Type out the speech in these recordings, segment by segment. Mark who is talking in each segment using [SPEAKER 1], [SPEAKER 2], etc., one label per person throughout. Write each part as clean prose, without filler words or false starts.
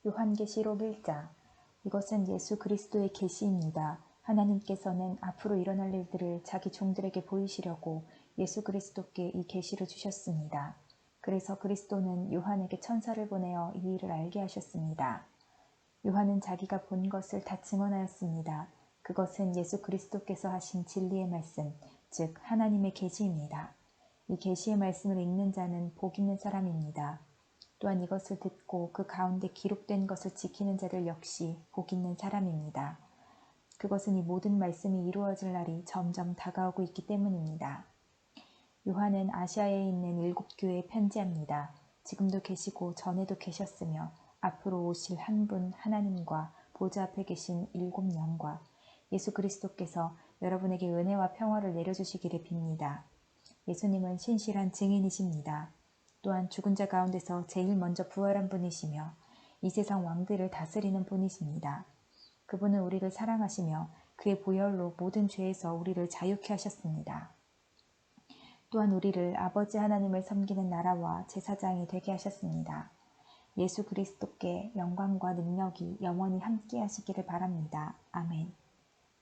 [SPEAKER 1] 요한계시록 1장. 이것은 예수 그리스도의 계시입니다. 하나님께서는 앞으로 일어날 일들을 자기 종들에게 보이시려고 예수 그리스도께 이 계시를 주셨습니다. 그래서 그리스도는 요한에게 천사를 보내어 이 일을 알게 하셨습니다. 요한은 자기가 본 것을 다 증언하였습니다. 그것은 예수 그리스도께서 하신 진리의 말씀, 즉 하나님의 계시입니다. 이 계시의 말씀을 읽는 자는 복 있는 사람입니다. 또한 이것을 듣고 그 가운데 기록된 것을 지키는 자들 역시 복 있는 사람입니다. 그것은 이 모든 말씀이 이루어질 날이 점점 다가오고 있기 때문입니다. 요한은 아시아에 있는 7교회에 편지합니다. 지금도 계시고 전에도 계셨으며 앞으로 오실 한 분 하나님과 보좌 앞에 계신 7영과 예수 그리스도께서 여러분에게 은혜와 평화를 내려주시기를 빕니다. 예수님은 신실한 증인이십니다. 또한 죽은 자 가운데서 제일 먼저 부활한 분이시며 이 세상 왕들을 다스리는 분이십니다. 그분은 우리를 사랑하시며 그의 보혈로 모든 죄에서 우리를 자유케 하셨습니다. 또한 우리를 아버지 하나님을 섬기는 나라와 제사장이 되게 하셨습니다. 예수 그리스도께 영광과 능력이 영원히 함께 하시기를 바랍니다. 아멘.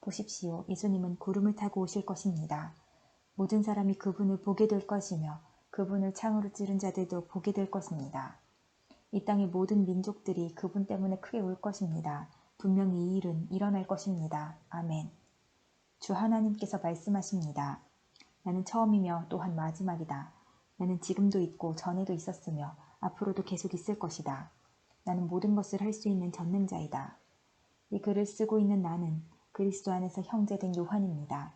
[SPEAKER 1] 보십시오. 예수님은 구름을 타고 오실 것입니다. 모든 사람이 그분을 보게 될 것이며 그분을 창으로 찌른 자들도 보게 될 것입니다. 이 땅의 모든 민족들이 그분 때문에 크게 울 것입니다. 분명히 이 일은 일어날 것입니다. 아멘. 주 하나님께서 말씀하십니다. 나는 처음이며 또한 마지막이다. 나는 지금도 있고 전에도 있었으며 앞으로도 계속 있을 것이다. 나는 모든 것을 할 수 있는 전능자이다. 이 글을 쓰고 있는 나는 그리스도 안에서 형제된 요한입니다.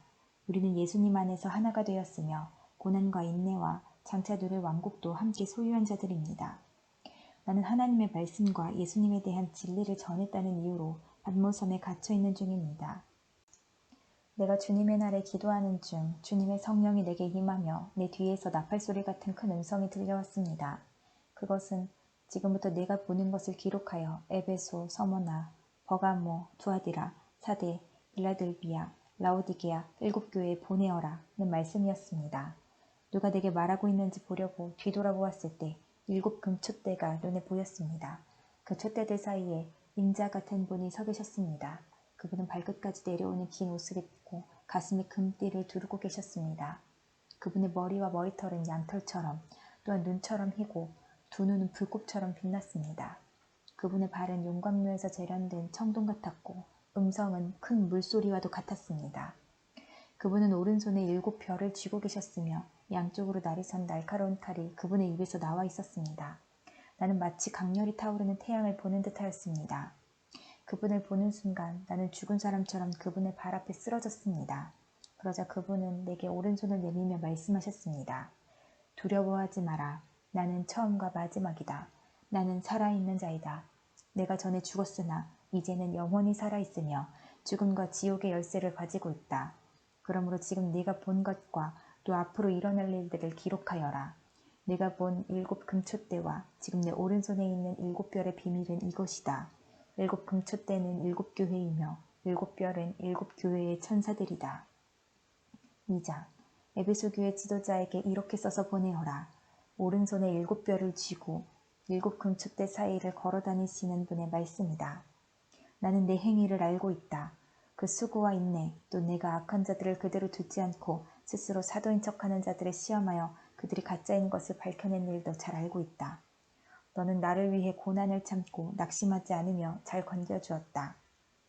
[SPEAKER 1] 우리는 예수님 안에서 하나가 되었으며 고난과 인내와 장차 누릴 왕국도 함께 소유한 자들입니다. 나는 하나님의 말씀과 예수님에 대한 진리를 전했다는 이유로 patmos섬에 갇혀 있는 중입니다. 내가 주님의 날에 기도하는 중 주님의 성령이 내게 임하며 내 뒤에서 나팔소리 같은 큰 음성이 들려왔습니다. 그것은 지금부터 내가 보는 것을 기록하여 에베소, 서머나, 버가모, 두아디라, 사데, 빌라델비아, 라오디게아 7교회에 보내어라 는 말씀이었습니다. 누가 내게 말하고 있는지 보려고 뒤돌아보았을 때 7 금촛대가 눈에 보였습니다. 그 촛대들 사이에 인자 같은 분이 서 계셨습니다. 그분은 발끝까지 내려오는 긴 옷을 입고 가슴에 금띠를 두르고 계셨습니다. 그분의 머리와 머리털은 양털처럼 또한 눈처럼 희고 두 눈은 불꽃처럼 빛났습니다. 그분의 발은 용광로에서 재련된 청동 같았고 음성은 큰 물소리와도 같았습니다. 그분은 오른손에 7 별을 쥐고 계셨으며 양쪽으로 날이 선 날카로운 칼이 그분의 입에서 나와 있었습니다. 나는 마치 강렬히 타오르는 태양을 보는 듯하였습니다. 그분을 보는 순간 나는 죽은 사람처럼 그분의 발 앞에 쓰러졌습니다. 그러자 그분은 내게 오른손을 내밀며 말씀하셨습니다. 두려워하지 마라. 나는 처음과 마지막이다. 나는 살아있는 자이다. 내가 전에 죽었으나 이제는 영원히 살아있으며 죽음과 지옥의 열쇠를 가지고 있다. 그러므로 지금 네가 본 것과 또 앞으로 일어날 일들을 기록하여라. 내가 본 7 금촛대와 지금 내 오른손에 있는 7 별의 비밀은 이것이다. 7 금촛대는 7 교회이며 7 별은 7 교회의 천사들이다. 2장. 에베소 교회 지도자에게 이렇게 써서 보내어라. 오른손에 7 별을 쥐고 7 금촛대 사이를 걸어 다니시는 분의 말씀이다. 나는 내 행위를 알고 있다. 그 수고와 인내, 또 내가 악한 자들을 그대로 두지 않고 스스로 사도인 척하는 자들을 시험하여 그들이 가짜인 것을 밝혀낸 일도 잘 알고 있다. 너는 나를 위해 고난을 참고 낙심하지 않으며 잘 견뎌주었다.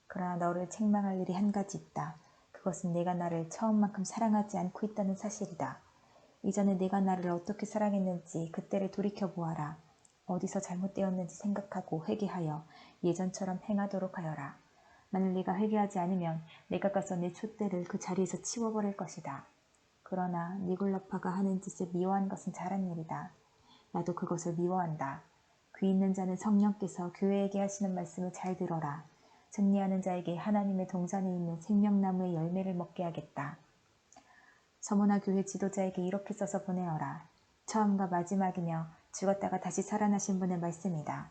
[SPEAKER 1] 그러나 너를 책망할 일이 한 가지 있다. 그것은 내가 나를 처음만큼 사랑하지 않고 있다는 사실이다. 이전에 내가 나를 어떻게 사랑했는지 그때를 돌이켜보아라. 어디서 잘못되었는지 생각하고 회개하여 예전처럼 행하도록 하여라. 만일 네가 회개하지 않으면 내가 가서 내 촛대를 그 자리에서 치워버릴 것이다. 그러나 니골라파가 하는 짓을 미워한 것은 잘한 일이다. 나도 그것을 미워한다. 귀 있는 자는 성령께서 교회에게 하시는 말씀을 잘 들어라. 승리하는 자에게 하나님의 동산에 있는 생명나무의 열매를 먹게 하겠다. 서머나 교회 지도자에게 이렇게 써서 보내어라. 처음과 마지막이며 죽었다가 다시 살아나신 분의 말씀이다.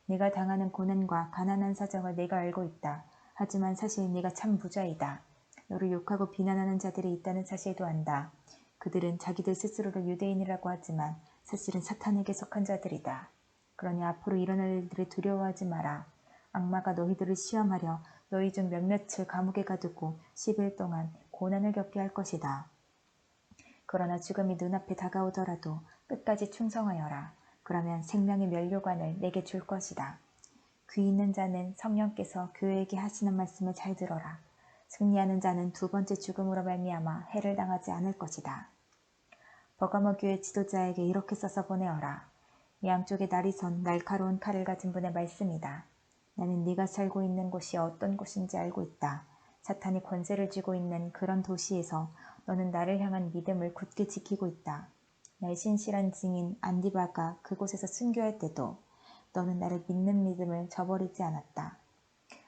[SPEAKER 1] 네가 당하는 고난과 가난한 사정을 내가 알고 있다. 하지만 사실 네가 참 부자이다. 너를 욕하고 비난하는 자들이 있다는 사실도 안다. 그들은 자기들 스스로를 유대인이라고 하지만 사실은 사탄에게 속한 자들이다. 그러니 앞으로 일어날 일들을 두려워하지 마라. 악마가 너희들을 시험하려 너희 중 몇몇을 감옥에 가두고 10일 동안 고난을 겪게 할 것이다. 그러나 죽음이 눈앞에 다가오더라도 끝까지 충성하여라. 그러면 생명의 면류관을 내게 줄 것이다. 귀 있는 자는 성령께서 교회에게 하시는 말씀을 잘 들어라. 승리하는 자는 두 번째 죽음으로 말미암아 해를 당하지 않을 것이다. 버가모 교회 지도자에게 이렇게 써서 보내어라. 양쪽에 날이 선 날카로운 칼을 가진 분의 말씀이다. 나는 네가 살고 있는 곳이 어떤 곳인지 알고 있다. 사탄이 권세를 쥐고 있는 그런 도시에서 너는 나를 향한 믿음을 굳게 지키고 있다. 나의 신실한 증인 안디바가 그곳에서 순교할 때도 너는 나를 믿는 믿음을 저버리지 않았다.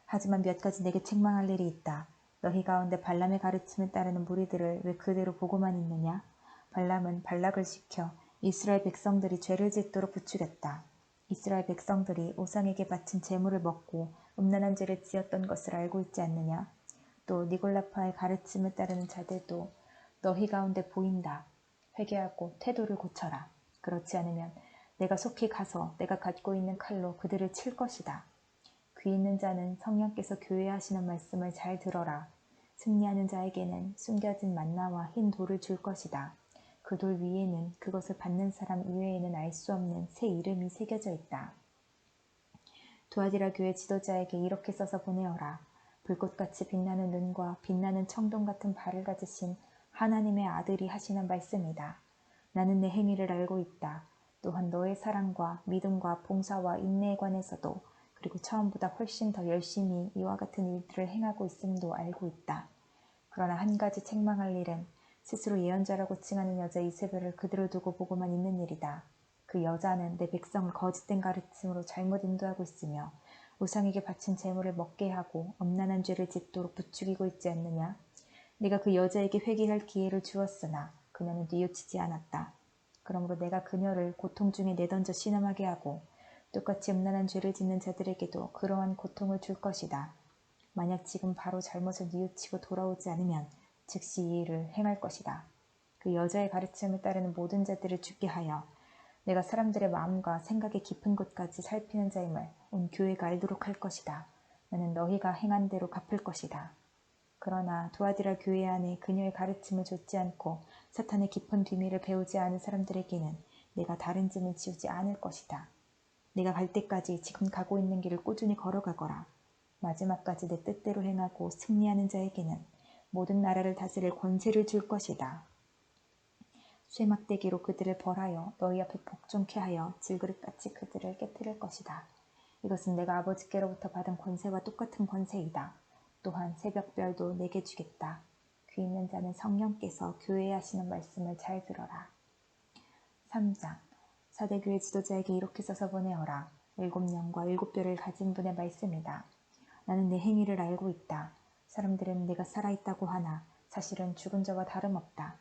[SPEAKER 1] 하지만 몇 가지 내게 책망할 일이 있다. 너희 가운데 발람의 가르침을 따르는 무리들을 왜 그대로 보고만 있느냐? 발람은 발락을 시켜 이스라엘 백성들이 죄를 짓도록 부추겼다. 이스라엘 백성들이 우상에게 바친 제물을 먹고 음란한 죄를 지었던 것을 알고 있지 않느냐? 또 니골라파의 가르침을 따르는 자들도 너희 가운데 보인다. 회개하고 태도를 고쳐라. 그렇지 않으면 내가 속히 가서 내가 갖고 있는 칼로 그들을 칠 것이다. 귀 있는 자는 성령께서 교회에 하시는 말씀을 잘 들어라. 승리하는 자에게는 숨겨진 만나와 흰 돌을 줄 것이다. 그 돌 위에는 그것을 받는 사람 이외에는 알 수 없는 새 이름이 새겨져 있다. 두아디라 교회 지도자에게 이렇게 써서 보내어라. 불꽃같이 빛나는 눈과 빛나는 청동 같은 발을 가지신 하나님의 아들이 하시는 말씀이다. 나는 내 행위를 알고 있다. 또한 너의 사랑과 믿음과 봉사와 인내에 관해서도 그리고 처음보다 훨씬 더 열심히 이와 같은 일들을 행하고 있음도 알고 있다. 그러나 한 가지 책망할 일은 스스로 예언자라고 칭하는 여자 이세벨을 그대로 두고 보고만 있는 일이다. 그 여자는 내 백성을 거짓된 가르침으로 잘못 인도하고 있으며 우상에게 바친 재물을 먹게 하고 엄난한 죄를 짓도록 부추기고 있지 않느냐? 네가 그 여자에게 회개할 기회를 주었으나 그녀는 뉘우치지 않았다. 그러므로 내가 그녀를 고통 중에 내던져 신음하게 하고 똑같이 음란한 죄를 짓는 자들에게도 그러한 고통을 줄 것이다. 만약 지금 바로 잘못을 뉘우치고 돌아오지 않으면 즉시 이 일을 행할 것이다. 그 여자의 가르침을 따르는 모든 자들을 죽게 하여 내가 사람들의 마음과 생각의 깊은 곳까지 살피는 자임을 온 교회가 알도록 할 것이다. 나는 너희가 행한 대로 갚을 것이다. 그러나 두아디라 교회 안에 그녀의 가르침을 좇지 않고 사탄의 깊은 비밀을 배우지 않은 사람들에게는 내가 다른 짐을 지우지 않을 것이다. 내가 갈 때까지 지금 가고 있는 길을 꾸준히 걸어가거라. 마지막까지 내 뜻대로 행하고 승리하는 자에게는 모든 나라를 다스릴 권세를 줄 것이다. 쇠막대기로 그들을 벌하여 너희 앞에 복종케 하여 질그릇같이 그들을 깨뜨릴 것이다. 이것은 내가 아버지께로부터 받은 권세와 똑같은 권세이다. 또한 새벽별도 내게 주겠다. 귀 있는 자는 성령께서 교회에 하시는 말씀을 잘 들어라. 3장 사대교회 지도자에게 이렇게 써서 보내어라. 7영과 7뼈를 가진 분의 말씀이다. 나는 내 행위를 알고 있다. 사람들은 내가 살아있다고 하나 사실은 죽은 자와 다름없다.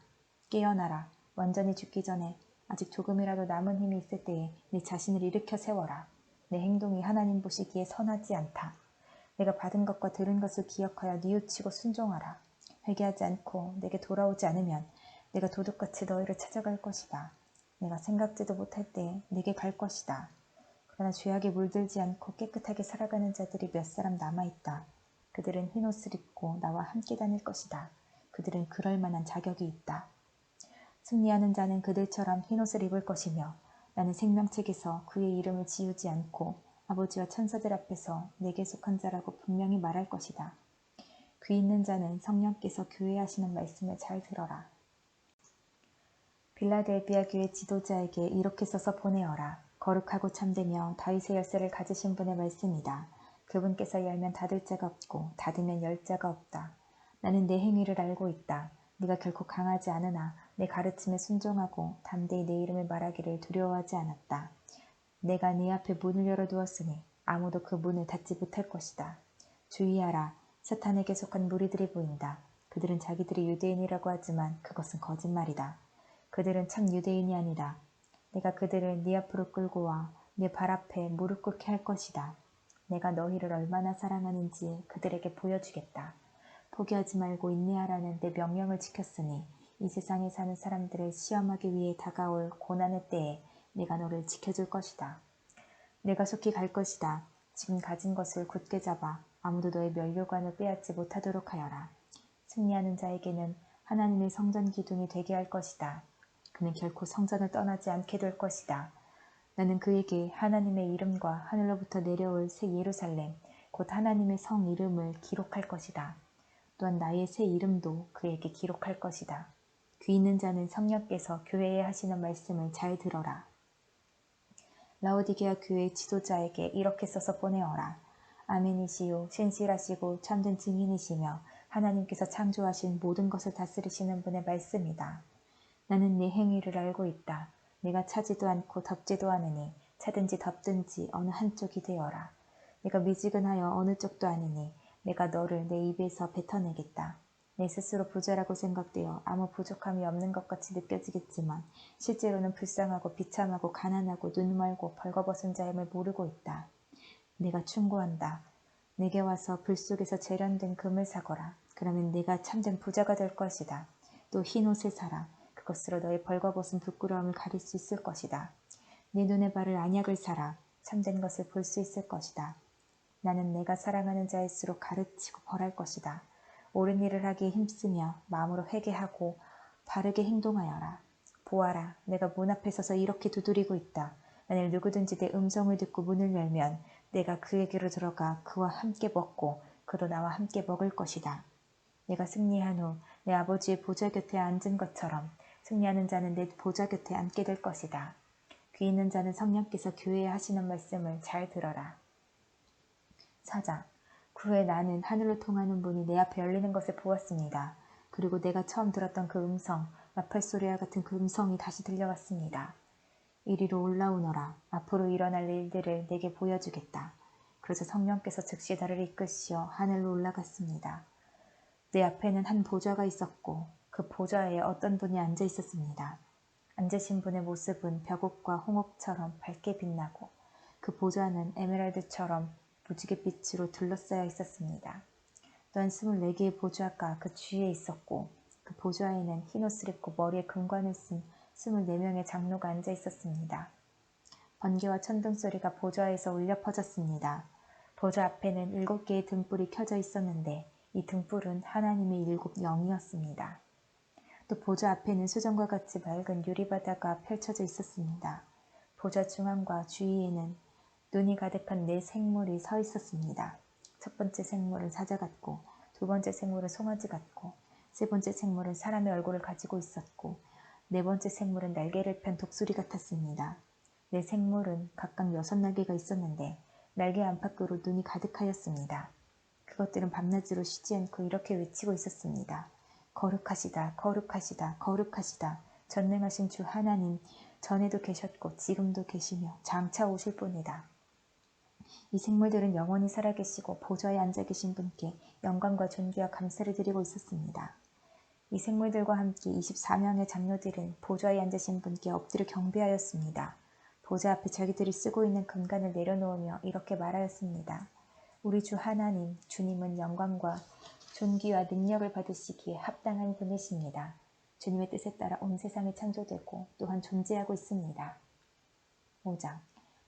[SPEAKER 1] 깨어나라. 완전히 죽기 전에 아직 조금이라도 남은 힘이 있을 때에 내 자신을 일으켜 세워라. 내 행동이 하나님 보시기에 선하지 않다. 내가 받은 것과 들은 것을 기억하여 뉘우치고 순종하라. 회개하지 않고 내게 돌아오지 않으면 내가 도둑같이 너희를 찾아갈 것이다. 내가 생각지도 못할 때에 내게 갈 것이다. 그러나 죄악에 물들지 않고 깨끗하게 살아가는 자들이 몇 사람 남아있다. 그들은 흰옷을 입고 나와 함께 다닐 것이다. 그들은 그럴 만한 자격이 있다. 승리하는 자는 그들처럼 흰옷을 입을 것이며 나는 생명책에서 그의 이름을 지우지 않고 아버지와 천사들 앞에서 내게 속한 자라고 분명히 말할 것이다. 귀 있는 자는 성령께서 교회에 하시는 말씀을 잘 들어라. 빌라델비아 교회 지도자에게 이렇게 써서 보내어라. 거룩하고 참되며 다윗의 열쇠를 가지신 분의 말씀이다. 그분께서 열면 닫을 자가 없고 닫으면 열 자가 없다. 나는 내 행위를 알고 있다. 네가 결코 강하지 않으나 내 가르침에 순종하고 담대히 내 이름을 말하기를 두려워하지 않았다. 내가 네 앞에 문을 열어두었으니 아무도 그 문을 닫지 못할 것이다. 주의하라. 사탄에게 속한 무리들이 보인다. 그들은 자기들이 유대인이라고 하지만 그것은 거짓말이다. 그들은 참 유대인이 아니다. 내가 그들을 네 앞으로 끌고 와 네 발 앞에 무릎 꿇게 할 것이다. 내가 너희를 얼마나 사랑하는지 그들에게 보여주겠다. 포기하지 말고 인내하라는 내 명령을 지켰으니 이 세상에 사는 사람들을 시험하기 위해 다가올 고난의 때에 내가 너를 지켜줄 것이다. 내가 속히 갈 것이다. 지금 가진 것을 굳게 잡아 아무도 너의 면류관을 빼앗지 못하도록 하여라. 승리하는 자에게는 하나님의 성전 기둥이 되게 할 것이다. 그는 결코 성전을 떠나지 않게 될 것이다. 나는 그에게 하나님의 이름과 하늘로부터 내려올 새 예루살렘, 곧 하나님의 성 이름을 기록할 것이다. 또한 나의 새 이름도 그에게 기록할 것이다. 귀 있는 자는 성령께서 교회에 하시는 말씀을 잘 들어라. 라오디게아 교회 지도자에게 이렇게 써서 보내어라. 아멘이시요 신실하시고 참된 증인이시며 하나님께서 창조하신 모든 것을 다스리시는 분의 말씀이다. 나는 네 행위를 알고 있다. 내가 차지도 않고 덮지도 않으니 차든지 덮든지 어느 한쪽이 되어라. 내가 미지근하여 어느 쪽도 아니니 내가 너를 내 입에서 뱉어내겠다. 내 스스로 부자라고 생각되어 아무 부족함이 없는 것 같이 느껴지겠지만 실제로는 불쌍하고 비참하고 가난하고 눈멀고 벌거벗은 자임을 모르고 있다. 내가 충고한다. 내게 와서 불 속에서 재련된 금을 사거라. 그러면 내가 참된 부자가 될 것이다. 또 흰옷을 사라. 그것으로 너의 벌거벗은 부끄러움을 가릴 수 있을 것이다. 네 눈에 바를 안약을 사라. 참된 것을 볼 수 있을 것이다. 나는 내가 사랑하는 자일수록 가르치고 벌할 것이다. 옳은 일을 하기에 힘쓰며 마음으로 회개하고 바르게 행동하여라. 보아라, 내가 문 앞에 서서 이렇게 두드리고 있다. 만일 누구든지 내 음성을 듣고 문을 열면 내가 그에게로 들어가 그와 함께 먹고 그도 나와 함께 먹을 것이다. 내가 승리한 후 내 아버지의 보좌 곁에 앉은 것처럼 승리하는 자는 내 보좌 곁에 앉게 될 것이다. 귀 있는 자는 성령께서 교회에 하시는 말씀을 잘 들어라. 4장. 그 후에 나는 하늘로 통하는 문이 내 앞에 열리는 것을 보았습니다. 그리고 내가 처음 들었던 그 음성, 나팔 소리와 같은 그 음성이 다시 들려왔습니다. 이리로 올라오너라. 앞으로 일어날 일들을 내게 보여주겠다. 그러자 성령께서 즉시 나를 이끄시어 하늘로 올라갔습니다. 내 앞에는 한 보좌가 있었고 그 보좌에 어떤 분이 앉아 있었습니다. 앉으신 분의 모습은 벽옥과 홍옥처럼 밝게 빛나고 그 보좌는 에메랄드처럼 무지갯빛으로 둘러싸여 있었습니다. 또한 24개의 보좌가 그 주위에 있었고 그 보좌에는 흰옷을 입고 머리에 금관을 쓴 24명의 장로가 앉아 있었습니다. 번개와 천둥 소리가 보좌에서 울려 퍼졌습니다. 보좌 앞에는 7개의 등불이 켜져 있었는데 이 등불은 하나님의 7 영이었습니다. 또 보좌 앞에는 수정과 같이 맑은 유리바다가 펼쳐져 있었습니다. 보좌 중앙과 주위에는 눈이 가득한 4 생물이 서 있었습니다. 첫 번째 생물은 사자 같고 두 번째 생물은 송아지 같고 세 번째 생물은 사람의 얼굴을 가지고 있었고 네 번째 생물은 날개를 편 독수리 같았습니다. 4 생물은 각각 6날개가 있었는데 날개 안팎으로 눈이 가득하였습니다. 그것들은 밤낮으로 쉬지 않고 이렇게 외치고 있었습니다. 거룩하시다, 거룩하시다, 거룩하시다. 전능하신 주 하나님, 전에도 계셨고 지금도 계시며 장차 오실 분이다. 이 생물들은 영원히 살아계시고 보좌에 앉아 계신 분께 영광과 존귀와 감사를 드리고 있었습니다. 이 생물들과 함께 24명의 장로들은 보좌에 앉으신 분께 엎드려 경배하였습니다. 보좌 앞에 자기들이 쓰고 있는 금관을 내려놓으며 이렇게 말하였습니다. 우리 주 하나님, 주님은 영광과 존귀와 능력을 받으시기에 합당한 분이십니다. 주님의 뜻에 따라 온 세상이 창조되고 또한 존재하고 있습니다. 5장.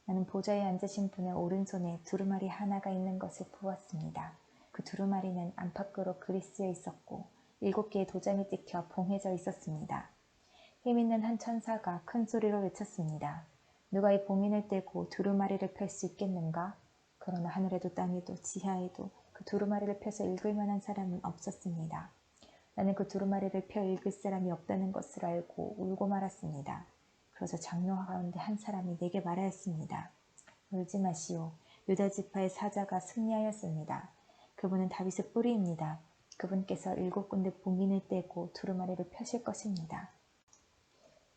[SPEAKER 1] 나는 보좌에 앉으신 분의 오른손에 두루마리 하나가 있는 것을 보았습니다. 그 두루마리는 안팎으로 그리스여 있었고 7개의 도장이 찍혀 봉해져 있었습니다. 힘있는 한 천사가 큰 소리로 외쳤습니다. 누가 이 봉인을 떼고 두루마리를 펼 수 있겠는가? 그러나 하늘에도 땅에도 지하에도 그 두루마리를 펴서 읽을 만한 사람은 없었습니다. 나는 그 두루마리를 펴 읽을 사람이 없다는 것을 알고 울고 말았습니다. 그러자 장로 가운데 한 사람이 내게 말하였습니다. 울지 마시오. 유다 지파의 사자가 승리하였습니다. 그분은 다윗의 뿌리입니다. 그분께서 7군데 봉인을 떼고 두루마리를 펴실 것입니다.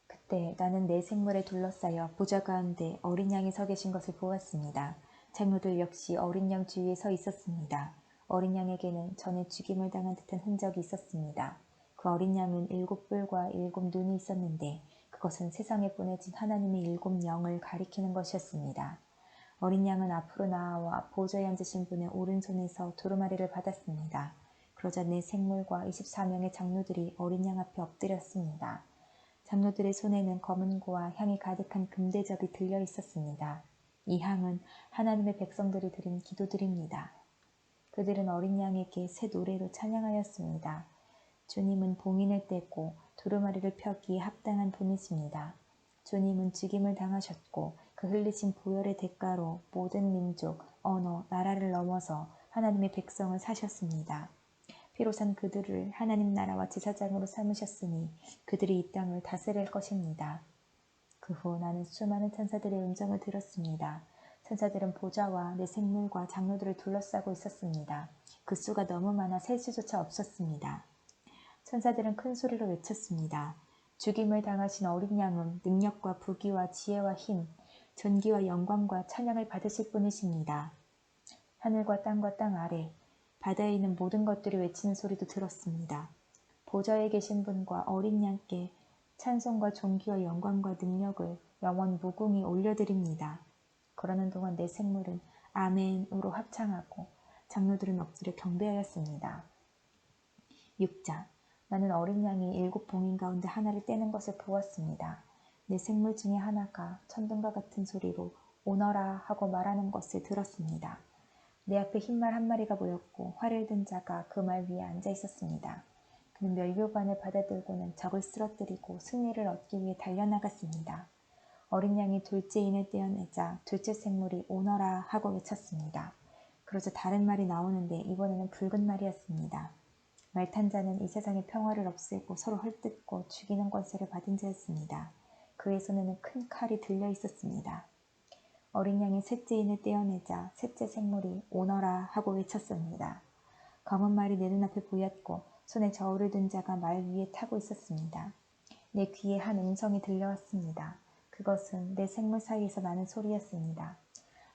[SPEAKER 1] 그때 나는 4 생물에 둘러싸여 보좌 가운데 어린 양이 서 계신 것을 보았습니다. 장로들 역시 어린 양 주위에 서 있었습니다. 어린 양에게는 전에 죽임을 당한 듯한 흔적이 있었습니다. 그 어린 양은 7뿔과 7 눈이 있었는데 그것은 세상에 보내진 하나님의 7 영을 가리키는 것이었습니다. 어린 양은 앞으로 나아와 보좌에 앉으신 분의 오른손에서 두루마리를 받았습니다. 그러자 4 생물과 24명의 장로들이 어린 양 앞에 엎드렸습니다. 장로들의 손에는 검은고와 향이 가득한 금대접이 들려 있었습니다. 이 향은 하나님의 백성들이 드린 기도들입니다. 그들은 어린 양에게 새 노래로 찬양하였습니다. 주님은 봉인을 떼고 두루마리를 펴기에 합당한 분이십니다. 주님은 죽임을 당하셨고 그 흘리신 보혈의 대가로 모든 민족, 언어, 나라를 넘어서 하나님의 백성을 사셨습니다. 피로 산 그들을 하나님 나라와 제사장으로 삼으셨으니 그들이 이 땅을 다스릴 것입니다. 그 후 나는 수많은 천사들의 음성을 들었습니다. 천사들은 보좌와 내 생물과 장로들을 둘러싸고 있었습니다. 그 수가 너무 많아 셀 수조차 없었습니다. 천사들은 큰 소리로 외쳤습니다. 죽임을 당하신 어린 양은 능력과 부귀와 지혜와 힘, 존귀와 영광과 찬양을 받으실 분이십니다. 하늘과 땅 아래, 바다에 있는 모든 것들이 외치는 소리도 들었습니다. 보좌에 계신 분과 어린 양께 찬송과 존귀와 영광과 능력을 영원 무궁히 올려드립니다. 그러는 동안 내 생물은 아멘으로 합창하고 장로들은 엎드려 경배하였습니다. 6장. 나는 어린 양이 7 봉인 가운데 하나를 떼는 것을 보았습니다. 내 생물 중에 하나가 천둥과 같은 소리로 오너라 하고 말하는 것을 들었습니다. 내 앞에 흰말 한 마리가 보였고 활을 든 자가 그 말 위에 앉아 있었습니다. 그는 멸류관을 받아들고는 적을 쓰러뜨리고 승리를 얻기 위해 달려나갔습니다. 어린 양이 둘째 인을 떼어내자 둘째 생물이 오너라 하고 외쳤습니다. 그러자 다른 말이 나오는데 이번에는 붉은 말이었습니다. 말 탄 자는 이 세상의 평화를 없애고 서로 헐뜯고 죽이는 권세를 받은 자였습니다. 그의 손에는 큰 칼이 들려 있었습니다. 어린 양이 셋째 인을 떼어내자 셋째 생물이 오너라 하고 외쳤습니다. 검은 말이 내 눈앞에 보였고 손에 저울을 든 자가 말 위에 타고 있었습니다. 내 귀에 한 음성이 들려왔습니다. 그것은 내 생물 사이에서 나는 소리였습니다.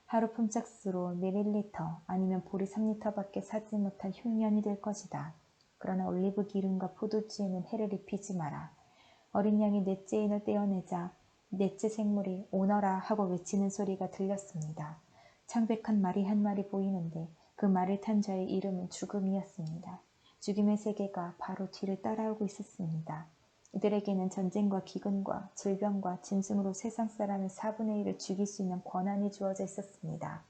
[SPEAKER 1] 하루 품삯으로 밀리리터 아니면 보리 3리터밖에 사지 못한 흉년이 될 것이다. 그러나 올리브 기름과 포도주에는 해를 입히지 마라. 어린 양이 넷째 인을 떼어내자 넷째 생물이 오너라 하고 외치는 소리가 들렸습니다. 창백한 말이 한 마리 보이는데 그 말을 탄 자의 이름은 죽음이었습니다. 죽임의 세계가 바로 뒤를 따라오고 있었습니다. 이들에게는 전쟁과 기근과 질병과 짐승으로 세상 사람의 4분의 1을 죽일 수 있는 권한이 주어져 있었습니다.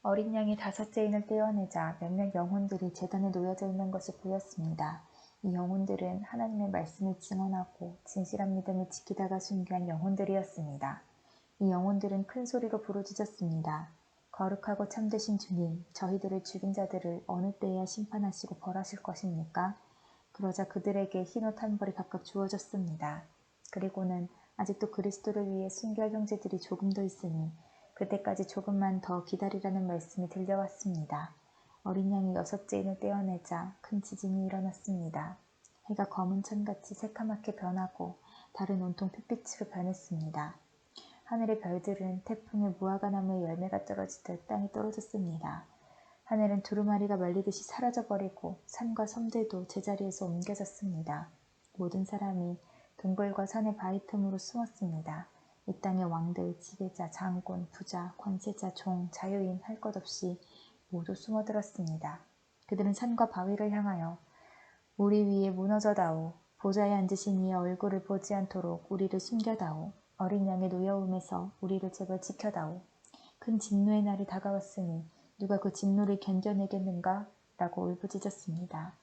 [SPEAKER 1] 어린 양이 다섯째 인을 떼어내자 몇몇 영혼들이 제단에 놓여져 있는 것을 보였습니다. 이 영혼들은 하나님의 말씀을 증언하고 진실한 믿음을 지키다가 순교한 영혼들이었습니다. 이 영혼들은 큰 소리로 부르짖었습니다. 거룩하고 참되신 주님, 저희들을 죽인 자들을 어느 때에야 심판하시고 벌하실 것입니까? 그러자 그들에게 흰옷 한 벌이 각각 주어졌습니다. 그리고는 아직도 그리스도를 위해 순교할 형제들이 조금 더 있으니 그때까지 조금만 더 기다리라는 말씀이 들려왔습니다. 어린 양이 여섯째 인을 떼어내자 큰 지진이 일어났습니다. 해가 검은 천같이 새카맣게 변하고 달은 온통 핏빛으로 변했습니다. 하늘의 별들은 태풍에 무화과나무의 열매가 떨어지듯 땅에 떨어졌습니다. 하늘은 두루마리가 말리듯이 사라져버리고 산과 섬들도 제자리에서 옮겨졌습니다. 모든 사람이 동굴과 산의 바위 틈으로 숨었습니다. 이 땅의 왕들, 지배자, 장군, 부자, 권세자, 종, 자유인 할 것 없이 모두 숨어들었습니다. 그들은 산과 바위를 향하여 우리 위에 무너져다오. 보좌에 앉으신 이의 얼굴을 보지 않도록 우리를 숨겨다오. 어린 양의 노여움에서 우리를 제발 지켜다오. 큰 진노의 날이 다가왔으니 누가 그 진노를 견뎌내겠는가? 라고 울부짖었습니다.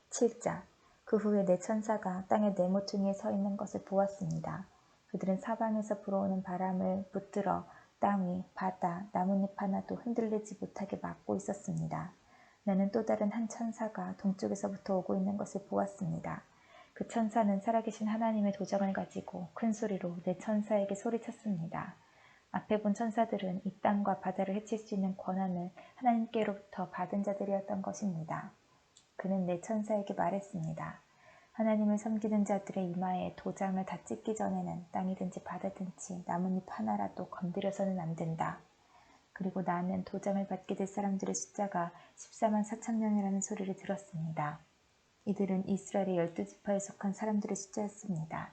[SPEAKER 1] 7장. 그 후에 내 천사가 땅의 네 모퉁이에 서 있는 것을 보았습니다. 그들은 사방에서 불어오는 바람을 붙들어 땅 위, 바다, 나뭇잎 하나도 흔들리지 못하게 막고 있었습니다. 나는 또 다른 한 천사가 동쪽에서부터 오고 있는 것을 보았습니다. 그 천사는 살아계신 하나님의 도장을 가지고 큰 소리로 내 천사에게 소리쳤습니다. 앞에 본 천사들은 이 땅과 바다를 해칠 수 있는 권한을 하나님께로부터 받은 자들이었던 것입니다. 그는 내 천사에게 말했습니다. 하나님을 섬기는 자들의 이마에 도장을 다 찍기 전에는 땅이든지 바다든지 나뭇잎 하나라도 건드려서는 안 된다. 그리고 나는 도장을 받게 될 사람들의 숫자가 14만 4천 명이라는 소리를 들었습니다. 이들은 이스라엘의 12지파에 속한 사람들의 숫자였습니다.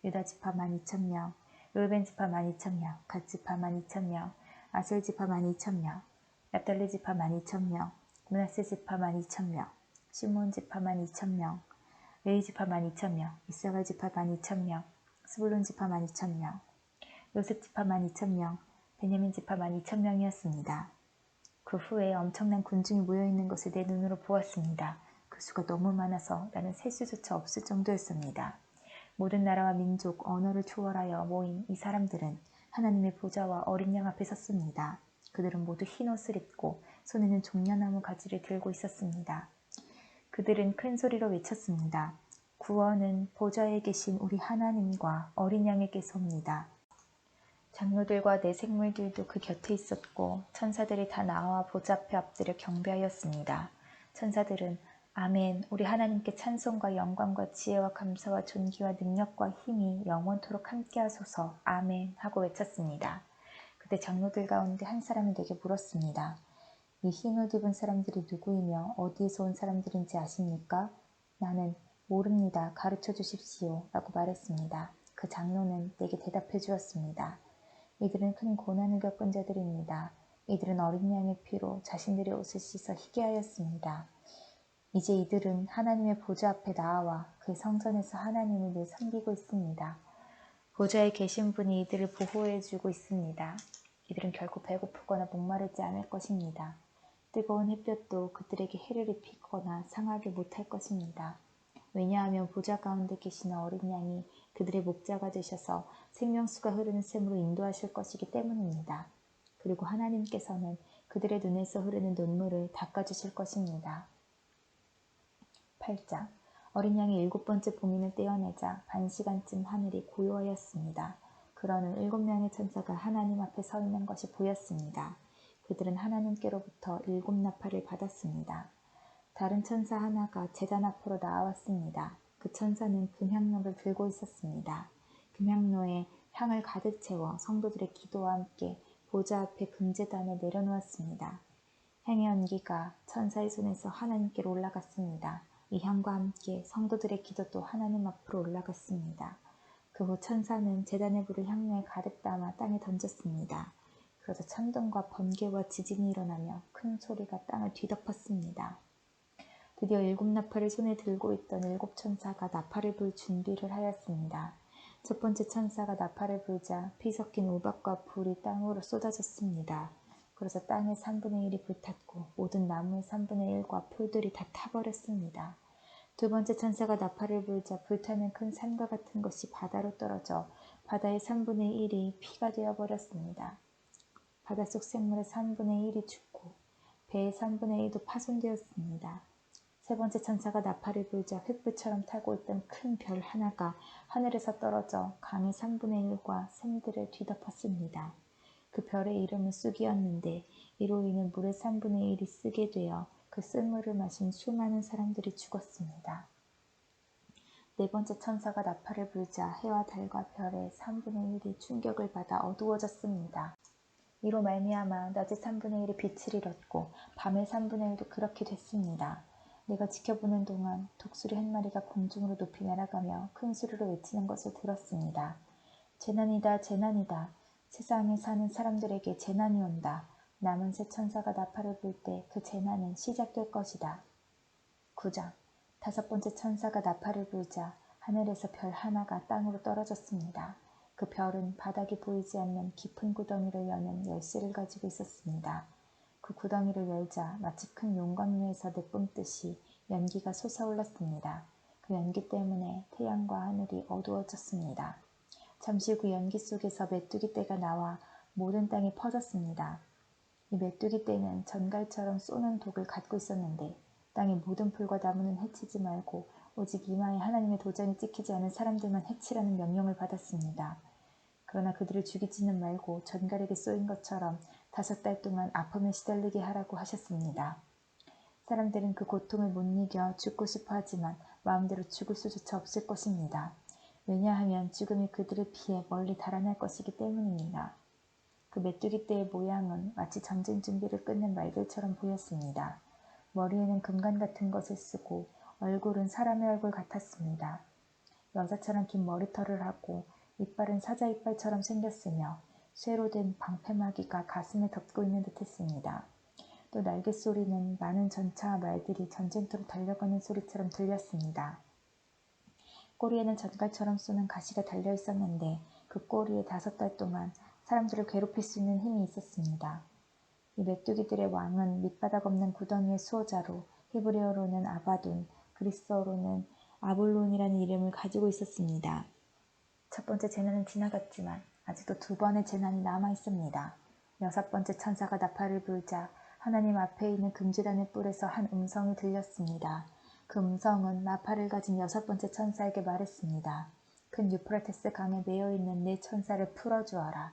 [SPEAKER 1] 유다지파 12,000명, 르벤지파 12,000명, 갓지파 12,000명, 아셀지파 12,000명, 납달리지파 12,000명, 므낫세지파 12,000명, 시몬지파 12,000명, 레위지파 12,000명, 이사갈지파 12,000명, 스불론지파 12,000명, 요셉 지파 12,000명, 베냐민 지파 12,000명이었습니다. 그 후에 엄청난 군중이 모여있는 것을 내 눈으로 보았습니다. 그 수가 너무 많아서 나는 셀 수조차 없을 정도였습니다. 모든 나라와 민족, 언어를 초월하여 모인 이 사람들은 하나님의 보좌와 어린 양 앞에 섰습니다. 그들은 모두 흰 옷을 입고 손에는 종려나무 가지를 들고 있었습니다. 그들은 큰 소리로 외쳤습니다. 구원은 보좌에 계신 우리 하나님과 어린 양에게서 옵니다. 장로들과 내 생물들도 그 곁에 있었고 천사들이 다 나와 보좌 앞에 엎드려 경배하였습니다. 천사들은 아멘, 우리 하나님께 찬송과 영광과 지혜와 감사와 존귀와 능력과 힘이 영원토록 함께하소서 아멘 하고 외쳤습니다. 그때 장로들 가운데 한 사람이 내게 물었습니다. 이 흰 옷 입은 사람들이 누구이며 어디에서 온 사람들인지 아십니까? 나는 모릅니다. 가르쳐 주십시오 라고 말했습니다. 그 장로는 내게 대답해 주었습니다. 이들은 큰 고난을 겪은 자들입니다. 이들은 어린 양의 피로 자신들의 옷을 씻어 희게 하였습니다. 이제 이들은 하나님의 보좌 앞에 나와 그 성전에서 하나님을 늘 섬기고 있습니다. 보좌에 계신 분이 이들을 보호해주고 있습니다. 이들은 결코 배고프거나 목마르지 않을 것입니다. 뜨거운 햇볕도 그들에게 해를 입히거나 상하게 못할 것입니다. 왜냐하면 보좌 가운데 계시는 어린 양이 그들의 목자가 되셔서 생명수가 흐르는 샘으로 인도하실 것이기 때문입니다. 그리고 하나님께서는 그들의 눈에서 흐르는 눈물을 닦아주실 것입니다. 8장 어린 양이 7번째 봉인을 떼어내자 반시간쯤 하늘이 고요하였습니다. 그러는 7명의 천사가 하나님 앞에 서 있는 것이 보였습니다. 그들은 하나님께로부터 7나팔을 받았습니다. 다른 천사 하나가 제단 앞으로 나왔습니다. 그 천사는 금향로를 들고 있었습니다. 금향로에 향을 가득 채워 성도들의 기도와 함께 보좌 앞에 금제단에 내려놓았습니다. 향의 연기가 천사의 손에서 하나님께로 올라갔습니다. 이 향과 함께 성도들의 기도도 하나님 앞으로 올라갔습니다. 그 후 천사는 제단의 불을 향로에 가득 담아 땅에 던졌습니다. 그러자 천둥과 번개와 지진이 일어나며 큰 소리가 땅을 뒤덮었습니다. 드디어 7나팔을 손에 들고 있던 7천사가 나팔을 불 준비를 하였습니다. 첫 번째 천사가 나팔을 불자 피 섞인 우박과 불이 땅으로 쏟아졌습니다. 그러자 땅의 3분의 1이 불탔고 모든 나무의 3분의 1과 풀들이 다 타버렸습니다. 두 번째 천사가 나팔을 불자 불타는 큰 산과 같은 것이 바다로 떨어져 바다의 3분의 1이 피가 되어버렸습니다. 바닷속 생물의 3분의 1이 죽고 배의 3분의 1도 파손되었습니다. 세 번째 천사가 나팔을 불자 횃불처럼 타고 있던 큰 별 하나가 하늘에서 떨어져 강의 3분의 1과 샘들을 뒤덮었습니다. 그 별의 이름은 쑥이었는데 이로 인해 물의 3분의 1이 쓰게 되어 그 쓴물을 마신 수많은 사람들이 죽었습니다. 네 번째 천사가 나팔을 불자 해와 달과 별의 3분의 1이 충격을 받아 어두워졌습니다. 이로 말미암아 낮의 3분의 1이 빛을 잃었고 밤의 3분의 1도 그렇게 됐습니다. 내가 지켜보는 동안 독수리 한 마리가 공중으로 높이 날아가며 큰 소리로 외치는 것을 들었습니다. 재난이다, 재난이다. 세상에 사는 사람들에게 재난이 온다. 남은 새 천사가 나팔을 불 때 그 재난은 시작될 것이다. 9장 다섯 번째 천사가 나팔을 불자 하늘에서 별 하나가 땅으로 떨어졌습니다. 그 별은 바닥이 보이지 않는 깊은 구덩이를 여는 열쇠를 가지고 있었습니다. 그 구덩이를 열자 마치 큰 용광로에서 내뿜듯이 연기가 솟아올랐습니다. 그 연기 때문에 태양과 하늘이 어두워졌습니다. 잠시 후 그 연기 속에서 메뚜기 떼가 나와 모든 땅에 퍼졌습니다. 이 메뚜기 떼는 전갈처럼 쏘는 독을 갖고 있었는데 땅의 모든 풀과 나무는 해치지 말고 오직 이마에 하나님의 도장이 찍히지 않은 사람들만 해치라는 명령을 받았습니다. 그러나 그들을 죽이지는 말고 전갈에게 쏘인 것처럼 5달 동안 아픔에 시달리게 하라고 하셨습니다. 사람들은 그 고통을 못 이겨 죽고 싶어 하지만 마음대로 죽을 수조차 없을 것입니다. 왜냐하면 죽음이 그들을 피해 멀리 달아날 것이기 때문입니다. 그 메뚜기 떼의 모양은 마치 전쟁 준비를 끝낸 말들처럼 보였습니다. 머리에는 금관 같은 것을 쓰고 얼굴은 사람의 얼굴 같았습니다. 여자처럼 긴 머리털을 하고 이빨은 사자 이빨처럼 생겼으며 쇠로 된 방패막이가 가슴을 덮고 있는 듯 했습니다. 또 날개 소리는 많은 전차와 말들이 전쟁터로 달려가는 소리처럼 들렸습니다. 꼬리에는 전갈처럼 쏘는 가시가 달려 있었는데 그 꼬리에 5달 동안 사람들을 괴롭힐 수 있는 힘이 있었습니다. 이 메뚜기들의 왕은 밑바닥 없는 구덩이의 수호자로 히브리어로는 아바돈, 그리스어로는 아볼론이라는 이름을 가지고 있었습니다. 첫 번째 재난은 지나갔지만 아직도 2번의 재난이 남아있습니다. 6번째 천사가 나팔을 불자 하나님 앞에 있는 금지단의 뿔에서 한 음성이 들렸습니다. 그 음성은 나팔을 가진 6번째 천사에게 말했습니다. 큰 유프라테스 강에 매여있는 네 천사를 풀어주어라.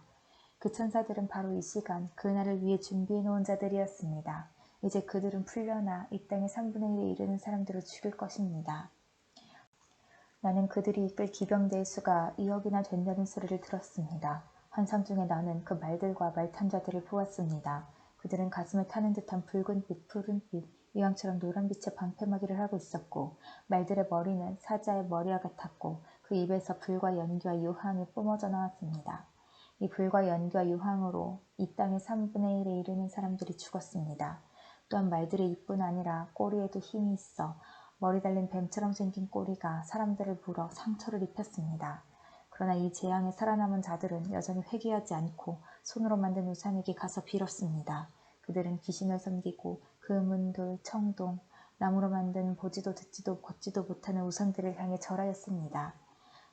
[SPEAKER 1] 그 천사들은 바로 이 시간 그날을 위해 준비해놓은 자들이었습니다. 이제 그들은 풀려나 이 땅의 3분의 1에 이르는 사람들을 죽일 것입니다. 나는 그들이 이끌 기병대의 수가 2억이나 된다는 소리를 들었습니다. 환상 중에 나는 그 말들과 말탄자들을 보았습니다. 그들은 가슴에 타는 듯한 붉은빛, 푸른빛, 이왕처럼 노란빛의 방패막이를 하고 있었고 말들의 머리는 사자의 머리와 같았고 그 입에서 불과 연기와 유황이 뿜어져 나왔습니다. 이 불과 연기와 유황으로 이 땅의 3분의 1에 이르는 사람들이 죽었습니다. 또한 말들의 입뿐 아니라 꼬리에도 힘이 있어 머리 달린 뱀처럼 생긴 꼬리가 사람들을 물어 상처를 입혔습니다. 그러나 이 재앙에 살아남은 자들은 여전히 회개하지 않고 손으로 만든 우상에게 가서 빌었습니다. 그들은 귀신을 섬기고 금은 돌, 청동, 나무로 만든 보지도 듣지도 걷지도 못하는 우상들을 향해 절하였습니다.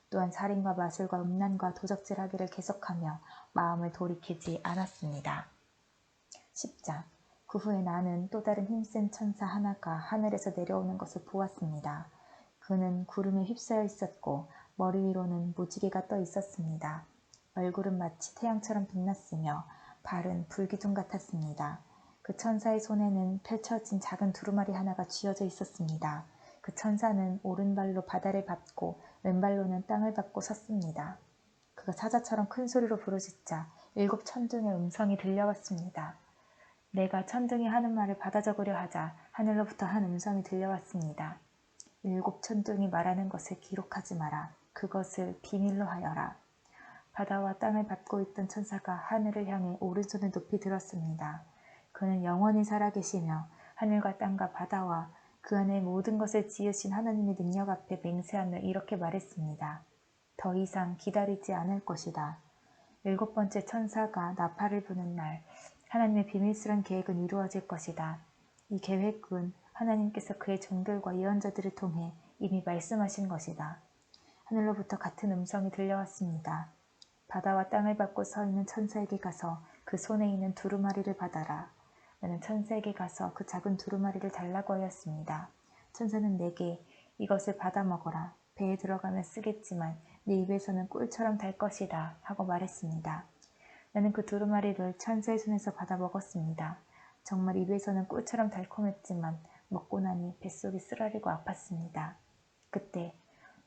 [SPEAKER 1] 또한 살인과 마술과 음란과 도적질하기를 계속하며 마음을 돌이키지 않았습니다. 10장 그 후에 나는 또 다른 힘센 천사 하나가 하늘에서 내려오는 것을 보았습니다. 그는 구름에 휩싸여 있었고 머리 위로는 무지개가 떠 있었습니다. 얼굴은 마치 태양처럼 빛났으며 발은 불기둥 같았습니다. 그 천사의 손에는 펼쳐진 작은 두루마리 하나가 쥐어져 있었습니다. 그 천사는 오른발로 바다를 밟고 왼발로는 땅을 밟고 섰습니다. 그가 사자처럼 큰 소리로 부르짖자 7 천둥의 음성이 들려왔습니다. 내가 천둥이 하는 말을 받아 적으려 하자 하늘로부터 한 음성이 들려왔습니다. 7 천둥이 말하는 것을 기록하지 마라. 그것을 비밀로 하여라. 바다와 땅을 밟고 있던 천사가 하늘을 향해 오른손을 높이 들었습니다. 그는 영원히 살아계시며 하늘과 땅과 바다와 그 안에 모든 것을 지으신 하나님의 능력 앞에 맹세하며 이렇게 말했습니다. 더 이상 기다리지 않을 것이다. 7번째 천사가 나팔을 부는 날 하나님의 비밀스러운 계획은 이루어질 것이다. 이 계획은 하나님께서 그의 종들과 예언자들을 통해 이미 말씀하신 것이다. 하늘로부터 같은 음성이 들려왔습니다. 바다와 땅을 밟고 서 있는 천사에게 가서 그 손에 있는 두루마리를 받아라. 나는 천사에게 가서 그 작은 두루마리를 달라고 하였습니다. 천사는 내게 이것을 받아 먹어라. 배에 들어가면 쓰겠지만 네 입에서는 꿀처럼 달 것이다 하고 말했습니다. 나는 그 두루마리를 천사의 손에서 받아 먹었습니다. 정말 입에서는 꿀처럼 달콤했지만 먹고 나니 뱃속이 쓰라리고 아팠습니다. 그때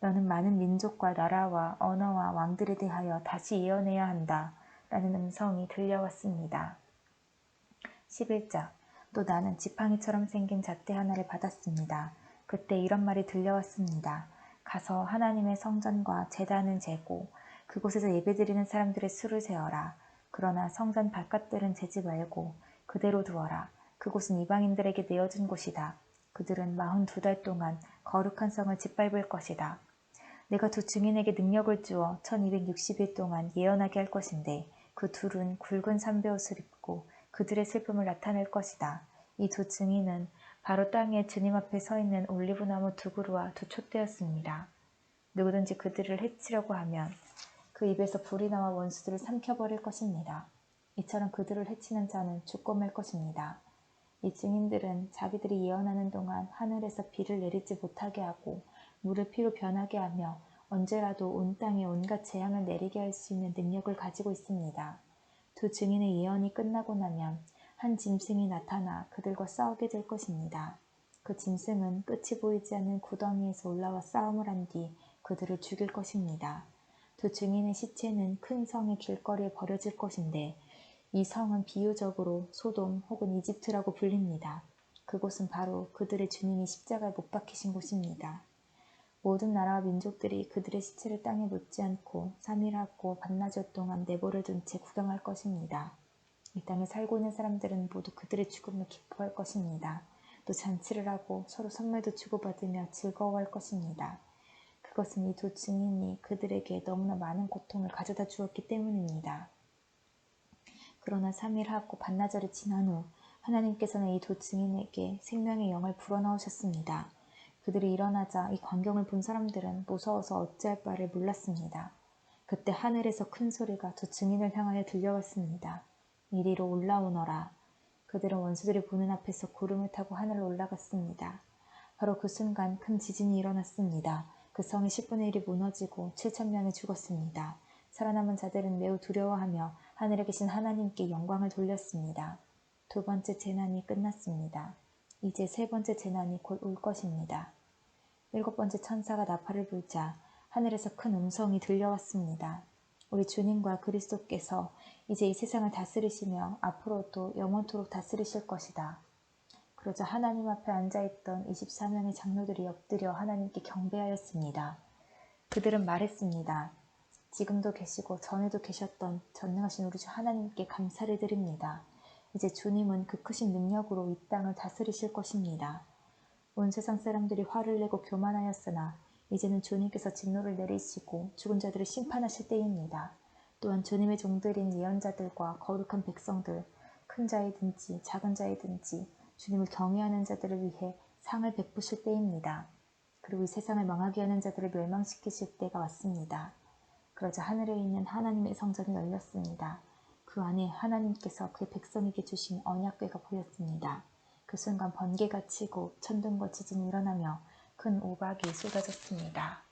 [SPEAKER 1] 너는 많은 민족과 나라와 언어와 왕들에 대하여 다시 예언해야 한다 라는 음성이 들려왔습니다. 11장 또 나는 지팡이처럼 생긴 잣대 하나를 받았습니다. 그때 이런 말이 들려왔습니다. 가서 하나님의 성전과 제단은 재고 그곳에서 예배드리는 사람들의 수를 세어라. 그러나 성전 바깥들은 재지 말고 그대로 두어라. 그곳은 이방인들에게 내어준 곳이다. 그들은 42달 동안 거룩한 성을 짓밟을 것이다. 내가 2 증인에게 능력을 주어 1260일 동안 예언하게 할 것인데 그 둘은 굵은 삼베옷을 입고 그들의 슬픔을 나타낼 것이다. 이 2 증인은 바로 땅에 주님 앞에 서 있는 올리브나무 2 그루와 2 촛대였습니다. 누구든지 그들을 해치려고 하면 그 입에서 불이 나와 원수들을 삼켜버릴 것입니다. 이처럼 그들을 해치는 자는 죽고 말 것입니다. 이 증인들은 자기들이 예언하는 동안 하늘에서 비를 내리지 못하게 하고 물을 피로 변하게 하며 언제라도 온 땅에 온갖 재앙을 내리게 할 수 있는 능력을 가지고 있습니다. 2 증인의 예언이 끝나고 나면 한 짐승이 나타나 그들과 싸우게 될 것입니다. 그 짐승은 끝이 보이지 않는 구덩이에서 올라와 싸움을 한 뒤 그들을 죽일 것입니다. 2 증인의 시체는 큰 성의 길거리에 버려질 것인데 이 성은 비유적으로 소돔 혹은 이집트라고 불립니다. 그곳은 바로 그들의 주님이 십자가에 못 박히신 곳입니다. 모든 나라와 민족들이 그들의 시체를 땅에 묻지 않고 3일하고 반나절 동안 내버려 둔 채 구경할 것입니다. 이 땅에 살고 있는 사람들은 모두 그들의 죽음을 기뻐할 것입니다. 또 잔치를 하고 서로 선물도 주고받으며 즐거워할 것입니다. 그것은 이 두 증인이 그들에게 너무나 많은 고통을 가져다 주었기 때문입니다. 그러나 3일 하고 반나절이 지난 후 하나님께서는 이 두 증인에게 생명의 영을 불어넣으셨습니다. 그들이 일어나자 이 광경을 본 사람들은 무서워서 어찌할 바를 몰랐습니다. 그때 하늘에서 큰 소리가 두 증인을 향하여 들려왔습니다. 이리로 올라오너라. 그들은 원수들이 보는 앞에서 구름을 타고 하늘로 올라갔습니다. 바로 그 순간 큰 지진이 일어났습니다. 그 성의 10분의 1이 무너지고 7,000명이 죽었습니다. 살아남은 자들은 매우 두려워하며 하늘에 계신 하나님께 영광을 돌렸습니다. 두 번째 재난이 끝났습니다. 이제 세 번째 재난이 곧 올 것입니다. 7번째 천사가 나팔을 불자 하늘에서 큰 음성이 들려왔습니다. 우리 주님과 그리스도께서 이제 이 세상을 다스리시며 앞으로도 영원토록 다스리실 것이다. 그러자 하나님 앞에 앉아있던 24명의 장로들이 엎드려 하나님께 경배하였습니다. 그들은 말했습니다. 지금도 계시고 전에도 계셨던 전능하신 우리 주 하나님께 감사를 드립니다. 이제 주님은 그 크신 능력으로 이 땅을 다스리실 것입니다. 온 세상 사람들이 화를 내고 교만하였으나 이제는 주님께서 진노를 내리시고 죽은 자들을 심판하실 때입니다. 또한 주님의 종들인 예언자들과 거룩한 백성들, 큰 자이든지 작은 자이든지 주님을 경외하는 자들을 위해 상을 베푸실 때입니다. 그리고 이 세상을 망하게 하는 자들을 멸망시키실 때가 왔습니다. 그러자 하늘에 있는 하나님의 성전이 열렸습니다. 그 안에 하나님께서 그의 백성에게 주신 언약궤가 보였습니다. 그 순간 번개가 치고 천둥과 지진이 일어나며 큰 우박이 쏟아졌습니다.